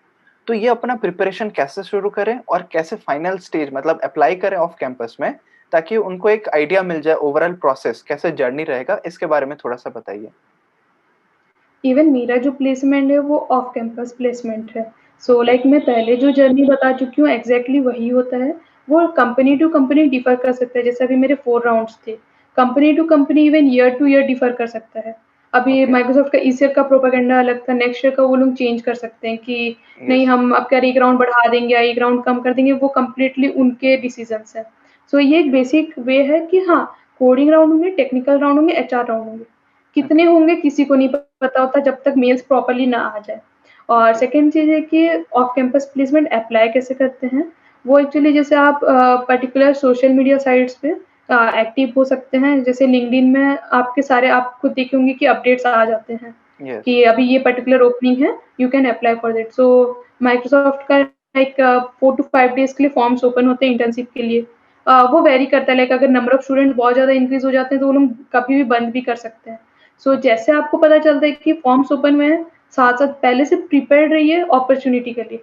तो ये अपना प्रिपरेशन कैसे शुरू करें और कैसे फाइनल स्टेज मतलब अप्लाई करें ऑफ कैंपस में, ताकि उनको एक आइडिया मिल जाए ओवरऑल प्रोसेस कैसे जर्नी रहेगा, इसके बारे में थोड़ा-सा बताइए? इवन मेरा जो प्लेसमेंट है वो ऑफ कैंपस प्लेसमेंट है। सो ओके, लाइक मैं पहले जो जर्नी बता चुकी हूँ एग्ज़ैक्टली वही होता है। वो कंपनी टू कंपनी डिफ़र कर सकता है, जैसे अभी मेरे 4 राउंड्स थे। Company to company even year to year differ कर सकता है। अभी ओके, माइक्रोसॉफ्ट का इस ईयर का प्रोपेगेंडा अलग था, नेक्स्ट ईयर का वो लोग चेंज कर सकते हैं कि नहीं यस, हम आपका 1 राउंड बढ़ा देंगे या 1 राउंड कम कर देंगे, वो कंप्लीटली उनके डिसीज़न्स हैं। सो ये एक बेसिक वे है कि हाँ, कोडिंग राउंड होंगे, टेक्निकल राउंड होंगे, एचआर राउंड होंगे। कितने ओके, होंगे किसी को नहीं पता होता जब तक मेल्स प्रॉपर्ली ना आ जाए। और ओके, सेकंड चीज़ है कि ऑफ कैंपस प्लेसमेंट अप्लाई कैसे करते हैं? वो एक्चुअली जैसे आप पर्टिकुलर सोशल मीडिया साइट्स पे एक्टिव हो सकते हैं। जैसे लिंक्डइन में आपके सारे आप खुद देखे होंगे कि अपडेट्स आ जाते हैं, यस, कि अभी ये पर्टिकुलर ओपनिंग है, you can apply for that. So Microsoft का लाइक 4 टू 5 डेज़ के लिए फॉर्म्स ओपन होते हैं इंटर्नशिप के लिए। वो वेरी करता है, लाइक अगर नंबर ऑफ स्टूडेंट बहुत ज़्यादा इंक्रीज़ हो जाते हैं, तो वो लोग कभी भी बंद भी कर सकते हैं। सो ओके, जैसे आपको पता चलता है कि फॉर्म्स ओपन हुए हैं, साथ-साथ पहले से प्रिपेयर्ड रहिए अपॉर्च्युनिटी के लिए,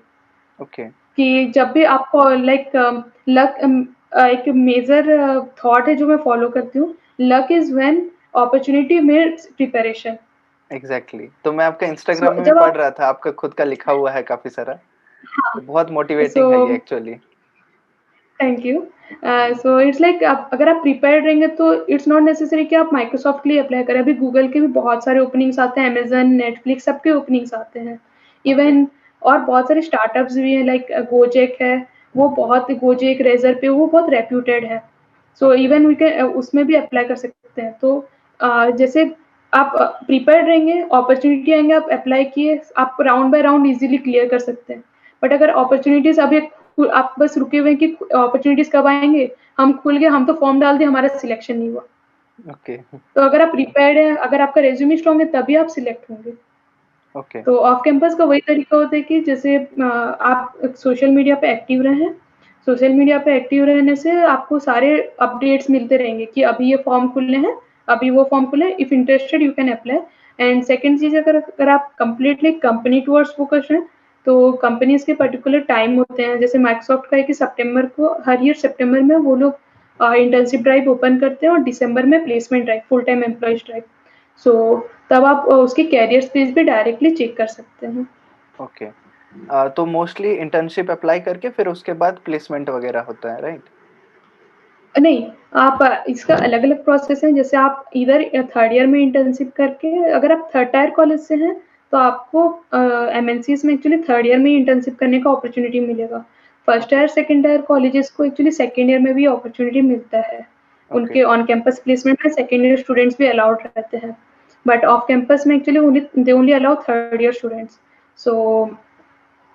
ओके, कि जब भी आपको लाइक लक एक मेजर थॉट है जो मैं फॉलो करती हूँ, luck is when opportunity meets preparation. Exactly. तो मैं आपका सो इंस्टाग्राम में भी जब पढ़ आप रहा था, आपका खुद का लिखा हुआ है काफ़ी सारा, हाँ, तो बहुत सो मोटिवेटिंग है ये actually. Thank you. So it's like आप अगर आप प्रिपेयर्ड रहेंगे तो इट्स नॉट नेसेसरी कि आप माइक्रोसॉफ्ट के लिए अप्लाई करें। अभी गूगल के भी बहुत सारे ओपनिंग्स आते हैं, अमेज़न, नेटफ्लिक्स सबके ओपनिंग्स आते हैं। ओके, इवन और बहुत सारे स्टार्टअप्स भी हैं लाइक गोजेक है, वो बहुत गोजेक, रेज़र पे वो बहुत रेप्यूटेड है। So okay, even we can उसमें भी अप्लाई कर सकते हैं। तो जैसे आप प्रिपेयर्ड रहेंगे, अपॉर्च्युनिटी आएँगे, आप अप्लाई किए, आप round bye round easily clear कर सकते हैं। बट अगर अपॉर्च्युनिटीज़ अभी आप बस रुके हुए हैं कि अपॉर्च्युनिटीज़ कब आएँगे, हम खुल गए, हम तो फॉर्म डाल दिए, हमारा सिलेक्शन नहीं हुआ। ओके, तो अगर आप प्रिपेयर्ड हैं, अगर आपका रिज़्यूमे स्ट्रॉन्ग है, तभी आप सिलेक्ट होंगे। ओके, तो ऑफ कैंपस का वही तरीका होता है कि जैसे आप सोशल मीडिया पे एक्टिव रहें। सोशल मीडिया पे एक्टिव रहने से आपको सारे अपडेट्स मिलते रहेंगे कि अभी ये फॉर्म खुले हैं, अभी वो फॉर्म खुले हैं, if interested you can apply. And second चीज़ अगर अगर आप कंप्लीटली कंपनी टुवर्ड्स फोकस्ड हैं, तो कंपनीज़ के पर्टिकुलर टाइम होते हैं। जैसे माइक्रोसॉफ्ट का है कि सितंबर को हर ईयर सितंबर में वो लोग इंटर्नशिप ड्राइव ओपन करते हैं और दिसंबर में placement drive, full time employees drive. So तब आप उसके कैरियर्स पेज पे डायरेक्टली चेक कर सकते हैं। ओके। तो मोस्टली इंटर्नशिप अप्लाई करके फिर उसके बाद प्लेसमेंट वगैरह होता है, राइट? नहीं, आप इसका अलग-अलग प्रोसेस है, जैसे आप इधर थर्ड ईयर में इंटर्नशिप करके अगर आप थर्ड टायर कॉलेज से हैं, तो आपको एमएनसीज़ में एक्चुअली थर्ड ईयर में ही इंटर्नशिप करने का अपॉर्च्युनिटी मिलेगा। First okay, year, second year colleges को एक्चुअली सेकंड ईयर में भी अपॉर्च्युनिटी मिलता है। ओके, उनके ऑन कैंपस प्लेसमेंट में सेकंड ईयर स्टूडेंट्स भी अलाउड रहते हैं। बट ऑफ कैंपस में actually only they only allow third year students. So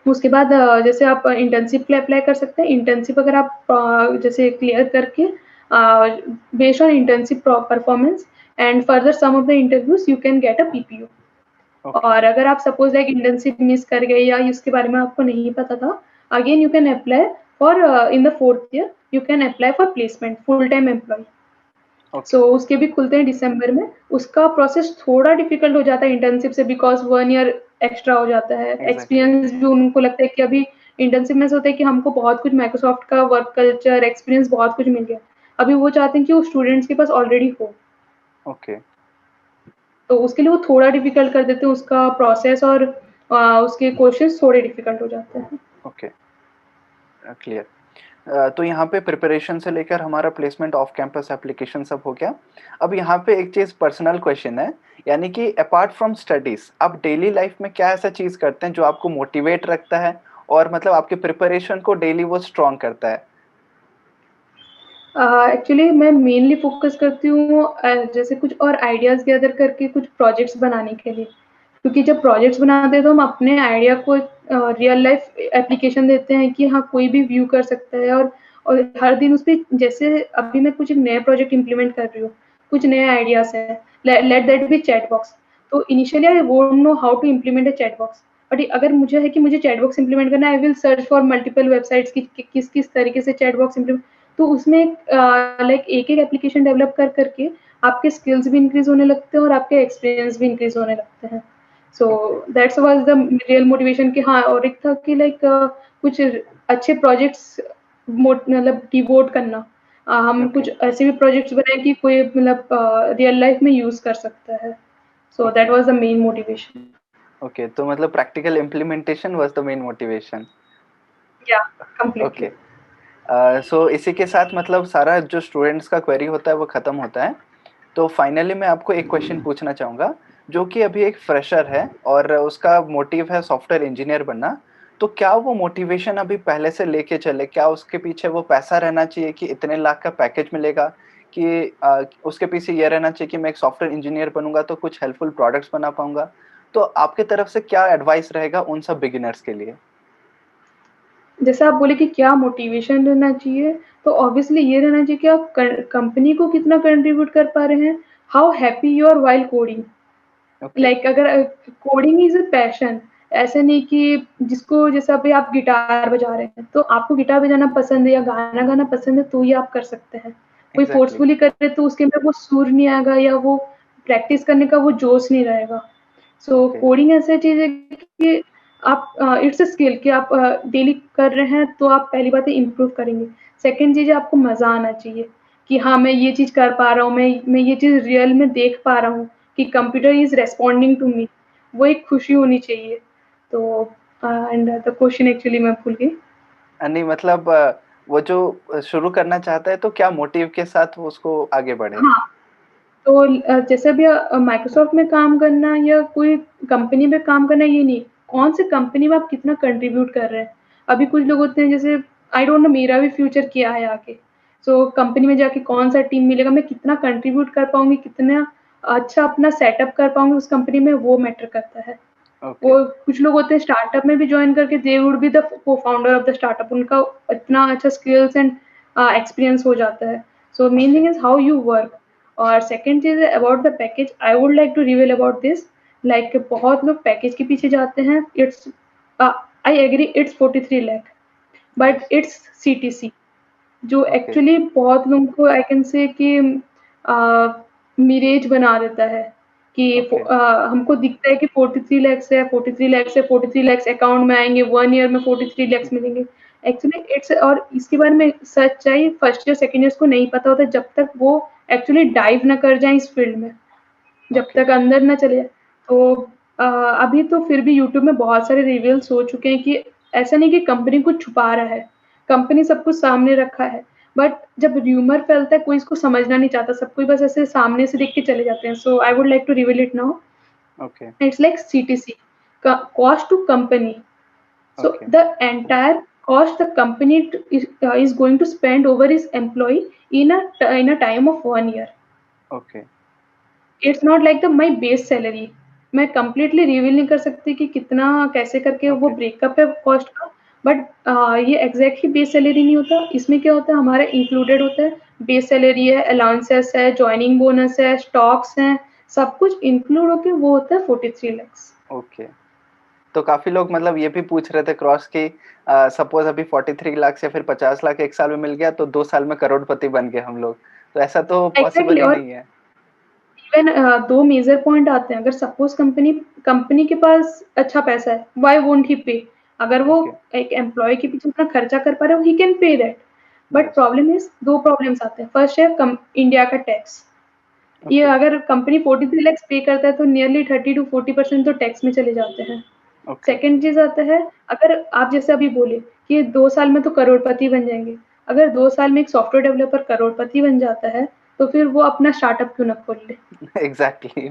उसके बाद जैसे आप इंटर्नशिप के लिए अप्लाई कर सकते हैं। इंटर्नशिप अगर आप जैसे क्लियर करके based on internship performance and further some of the interviews you can get a PPO. Okay, और अगर आप सपोज लाइक इंटर्नशिप मिस कर गए या इसके बारे में आपको नहीं पता था, again you can apply for in the fourth year you can apply for placement full time employ. Okay, so उसके भी खुलते हैं दिसंबर में। उसका प्रोसेस थोड़ा डिफिकल्ट हो जाता है इंटर्नशिप से, बिकॉज़ 1 ईयर एक्स्ट्रा हो जाता है। एग्ज़ैक्टली, एक्सपीरियंस भी उनको लगता है कि अभी इंटर्नशिप में ऐसा होता है कि हमको बहुत कुछ माइक्रोसॉफ्ट का वर्क कल्चर, एक्सपीरियंस बहुत कुछ मिल गया। अभी वो चाहते हैं कि वो स्टूडेंट्स के पास ऑलरेडी हो। ओके, तो उसके लिए वो थोड़ा डिफिकल्ट कर देते हैं उसका प्रोसेस, और उसके क्वेश्चंस थोड़े डिफिकल्ट हो जाते हैं। Okay, clear. तो यहाँ पे प्रिपरेशन से लेकर हमारा प्लेसमेंट ऑफ कैंपस एप्लीकेशन सब हो गया। अब यहाँ पे एक चीज़ पर्सनल क्वेश्चन है, यानी कि अपार्ट फ्रॉम स्टडीज़ आप डेली लाइफ में क्या ऐसा चीज़ करते हैं जो आपको मोटिवेट रखता है और मतलब आपके प्रिपरेशन को डेली वो स्ट्रॉन्ग करता है? एक्चुअली मैं मेनली फ़ोकस करती हूँ जैसे कुछ और आइडियाज़ गैदर करके कुछ प्रोजेक्ट्स बनाने के लिए। क्योंकि जब प्रोजेक्ट्स बनाते हैं तो हम अपने आइडिया को रियल लाइफ़ एप्लीकेशन देते हैं कि हाँ, कोई भी व्यू कर सकता है, और हर दिन उसपे जैसे अभी मैं कुछ एक नया प्रोजेक्ट इम्प्लीमेंट कर रही हूँ, कुछ नए आइडियाज़ हैं, let that be chat box. तो initially I won't know how to implement a chat box. But अगर मुझे है कि मुझे चैट बॉक्स इम्प्लीमेंट करना है, I will search for multiple websites कि किस-किस तरीके से चैट बॉक्स इम्प्लीमेंट। तो उसमें लाइक एक-एक एप्लीकेशन डेवलप कर के आपके स्किल्स भी इंक्रीज़ होने लगते हैं और आपके एक्सपीरियंस भी इंक्रीज़ होने लगते हैं। So okay, that's was the real motivation कि हाँ, और एक था कि लाइक कुछ अच्छे प्रोजेक्ट्स मतलब डिवोट करना। हम ओके, कुछ ऐसे भी प्रोजेक्ट्स बनाएँ कि कोई मतलब रियल लाइफ़ में यूज़ कर सकता है। So that okay. Was the main motivation. Okay, तो मतलब practical implementation was the main motivation. या कंप्लीटली। ओके। सो इसी के साथ मतलब सारा जो स्टूडेंट्स का क्वेरी होता है वो खत्म होता है। तो फाइनली मैं आपको एक क्वेश्चन पूछना चाहूँगा, जो कि अभी एक फ्रेशर है और उसका मोटिव है सॉफ्टवेयर इंजीनियर बनना। तो क्या वो मोटिवेशन अभी पहले से लेके चले? क्या उसके पीछे वो पैसा रहना चाहिए कि इतने लाख का पैकेज मिलेगा, कि उसके पीछे ये रहना चाहिए कि मैं एक सॉफ्टवेयर इंजीनियर बनूँगा तो कुछ हेल्पफुल प्रोडक्ट्स बना पाऊँगा? तो आपकी तरफ से क्या एडवाइस रहेगा उन सब बिगिनर्स के लिए? जैसे आप बोले कि क्या मोटिवेशन रहना चाहिए, तो ऑब्वियसली ये रहना चाहिए कि आप कंपनी को कितना कंट्रीब्यूट कर पा रहे हैं, how happy you are while coding. Okay, like अगर कोडिंग इज अ पैशन, ऐसा नहीं कि जिसको जैसे अभी आप गिटार बजा रहे हैं तो आपको गिटार बजाना पसंद है या गाना गाना पसंद है तो ये आप कर सकते हैं। कोई एग्ज़ैक्टली, फोर्सफुली करे तो उसके में वो सुर नहीं आएगा या वो प्रैक्टिस करने का वो जोश नहीं रहेगा। सो ओके, कोडिंग ऐसा चीज है कि आप इट्स अ स्किल कि आप डेली कर रहे हैं तो आप पहली बात है इम्प्रूव करेंगे। सेकंड चीज है आपको मजा आना चाहिए कि हाँ मैं ये चीज कर पा रहा हूँ, मैं ये चीज रियल में देख पा रहा हूँ कि computer is responding to me. वो एक खुशी होनी चाहिए। तो एंड द क्वेश्चन एक्चुअली मैं भूल गई। नहीं मतलब वो जो शुरू करना चाहता है तो क्या मोटिव के साथ वो उसको आगे बढ़े? हाँ, तो जैसे अभी माइक्रोसॉफ्ट में काम करना या कोई कंपनी में काम करना ये नहीं, कौन सी कंपनी में आप कितना कंट्रीब्यूट कर रहे हैं। अभी कुछ लोग होते हैं जैसे आई डोंट नो मेरा भी फ्यूचर क्या है आगे। सो कंपनी में जाके कौन-सा टीम मिलेगा, मैं कितना कंट्रीब्यूट कर पाऊँगी, कितना अच्छा अपना सेटअप कर पाऊँगी उस कंपनी में वो मैटर करता है। ओके, वो कुछ लोग होते हैं स्टार्टअप में भी जॉइन करके they would be the co-founder of the startup, उनका इतना अच्छा स्किल्स एंड एक्सपीरियंस हो जाता है। So main okay, thing is how you work. और सेकंड चीज़ है about the package, I would like to reveal about this. Like बहुत लोग पैकेज के पीछे जाते हैं। It's I agree it's 43 lakh, but yes, it's CTC जो ओके, एक्चुअली बहुत लोगों को आई कैन से कि मिरेज बना देता है कि ओके, हमको दिखता है कि 43 लैक्स है, 43 लैक्स है, 43 लैक्स अकाउंट में आएँगे, 1 ईयर में 43 लैक्स मिलेंगे। एक्चुअली इट्स और इसके बारे में सच्चाई फर्स्ट ईयर, सेकंड ईयर्स को नहीं पता होता जब तक वो एक्चुअली डाइव ना कर जाएँ इस फील्ड में, जब ओके, तक अंदर ना चले जाएँ। तो अभी तो फिर भी यूट्यूब में बहुत सारे रिवील्स हो चुके हैं कि ऐसा नहीं कि कंपनी कुछ छुपा रहा है, कंपनी सब कुछ सामने रखा है। बट जब र्यूमर फैलता है कोई इसको समझना नहीं चाहता, सब कोई बस ऐसे सामने से देख के चले जाते हैं। So I would like to reveal it now. Okay, it's like CTC, cost to company. So okay, the entire cost the company is going to spend over his employee in a time of 1 year. Okay, it's not like the my base salary. मैं completely reveal नहीं कर सकती कि कितना कैसे करके वो okay, breakup है कॉस्ट का। बट ये एग्जैक्टली बेस सैलरी नहीं होता, इसमें क्या होता है हमारा इंक्लूडेड होता है। बेस सैलरी है, अलाउंसेस है, ज्वाइनिंग बोनस है, स्टॉक्स हैं, सब कुछ इंक्लूड होके वो होता है 43 lakhs। ओके। तो काफ़ी लोग मतलब ये भी पूछ रहे थे क्रॉस कि सपोज़ अभी 43 लाख या फिर 50 लाख 1 साल में मिल गया तो 2 साल में करोड़पति बन गए हम लोग। तो ऐसा तो पॉसिबल एग्जैक्टली ही और नहीं है। इवन 2 मेजर पॉइंट आते हैं। अगर सपोज कंपनी के पास अच्छा पैसा है, व्हाई वोंट ही पे। अगर वो ओके, एक एम्प्लॉय के पीछे उतना खर्चा कर पा रहा है, he can pay that. But yes, problem is 2 problems आते हैं। फर्स्ट है इंडिया का टैक्स। ये ओके, अगर कंपनी 43 लैक्स पे करता है तो नियरली 30 टू 40% तो टैक्स में चले जाते हैं। ओके, सेकंड चीज आता है, अगर आप जैसे अभी बोले कि 2 साल में तो करोड़पति बन जाएंगे। अगर 2 साल में एक सॉफ्टवेयर डेवलपर करोड़पति बन जाता है तो फिर वो अपना स्टार्टअप क्यों ना खोल ले। एग्ज़ैक्टली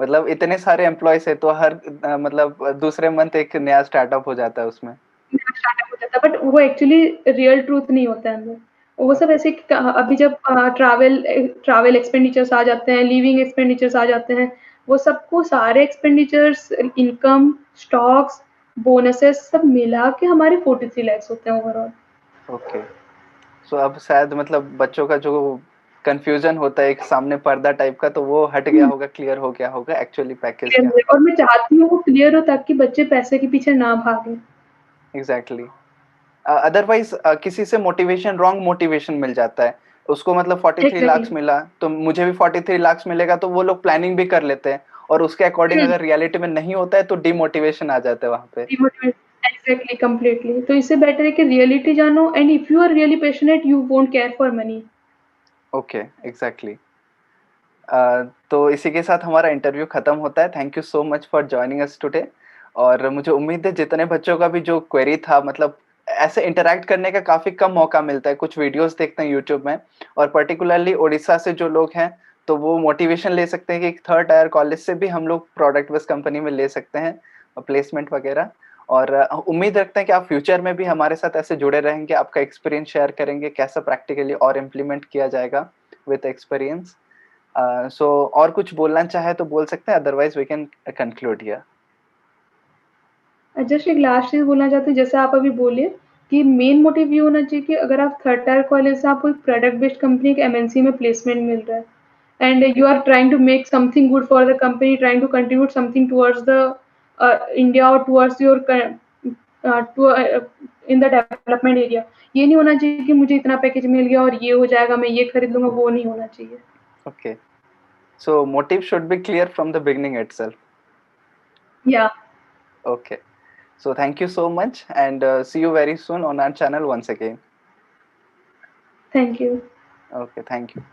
मतलब इतने सारे एम्प्लॉइज़ हैं तो हर मतलब दूसरे मंथ एक नया स्टार्टअप हो जाता है उसमें। मेरा स्टार्टअप हो जाता है, बट वो एक्चुअली रियल ट्रूथ नहीं होता है अंदर। वो सब ओके, ऐसे अभी जब ट्रैवल एक्सपेंडिचर्स आ जाते हैं, लिविंग एक्सपेंडिचर्स आ जाते हैं, वो सबको सारे एक्सपेंडिचर्स, इनकम, स्टॉक्स, बोनसेस सब मिला के हमारे 43 लैक्स होते हैं ओवरऑल। ओके। सो अब शायद मतलब बच्चों का जो कन्फ्यूज़न होता है एक सामने पर्दा टाइप का तो वो हट गया हुँ, होगा, क्लियर हो गया होगा एक्चुअली पैकेज क्लियर क्या हो गया होता और है। मैं चाहती हूँ वो क्लियर हो ताकि बच्चे पैसे के पीछे ना भागें। एग्ज़ैक्टली। अदरवाइज़ किसी से मोटिवेशन रॉन्ग मोटिवेशन मिल जाता है। उसको मतलब 43 एग्ज़ैक्टली। लाख्स मिला, तो मुझे भी 43 लाख्स मिलेगा तो वो लोग प्लानिंग भी कर लेते हैं और उसके अकॉर्डिंग हुँ, अगर रियलिटी में नहीं होता है तो डिमोटिवेशन आ जाता है वहाँ पे। Demotivate exactly completely. तो इससे बेटर है कि रियलिटी जानो and if you are really passionate you won't care for money. Okay, exactly. तो इसी के साथ हमारा इंटरव्यू खत्म होता है। Thank you so much for joining us today. और मुझे उम्मीद है जितने बच्चों का भी जो क्वेरी था, मतलब ऐसे इंटरैक्ट करने का काफ़ी कम मौका मिलता है। कुछ वीडियोज़ देखते हैं यूट्यूब में, और पर्टिकुलरली ओडिशा से जो लोग हैं, तो वो मोटिवेशन ले सकते हैं कि थर्ड टायर कॉलेज से भी हम लोग प्रोडक्ट बेस्ड कंपनी में ले सकते हैं प्लेसमेंट वगैरह। और उम्मीद रखते हैं कि आप फ्यूचर में भी हमारे साथ ऐसे जुड़े रहेंगे, आपका एक्सपीरियंस शेयर करेंगे, कैसा प्रैक्टिकली और इम्प्लीमेंट किया जाएगा विद एक्सपीरियंस। सो और कुछ बोलना चाहे तो बोल सकते हैं, otherwise we can conclude here. Just एक लास्ट चीज़ बोलना चाहती हूँ, जैसे आप अभी बोले कि मेन मोटिव ये होना चाहिए कि अगर आप थर्ड टायर कॉलेज से आपको एक प्रोडक्ट बेस्ड कंपनी, एक एमएनसी में प्लेसमेंट मिल रहा है and you are trying to make something good for the company, trying to contribute something towards the India और towards your in the development area. ये नहीं होना चाहिए कि मुझे इतना पैकेज मिल गया और ये हो जाएगा, मैं ये खरीद लूँगा, वो नहीं होना चाहिए। Okay, so motive should be clear from the beginning itself. या Okay. So thank you so much, and see you very soon on our channel once again. Thank you. Okay, thank you.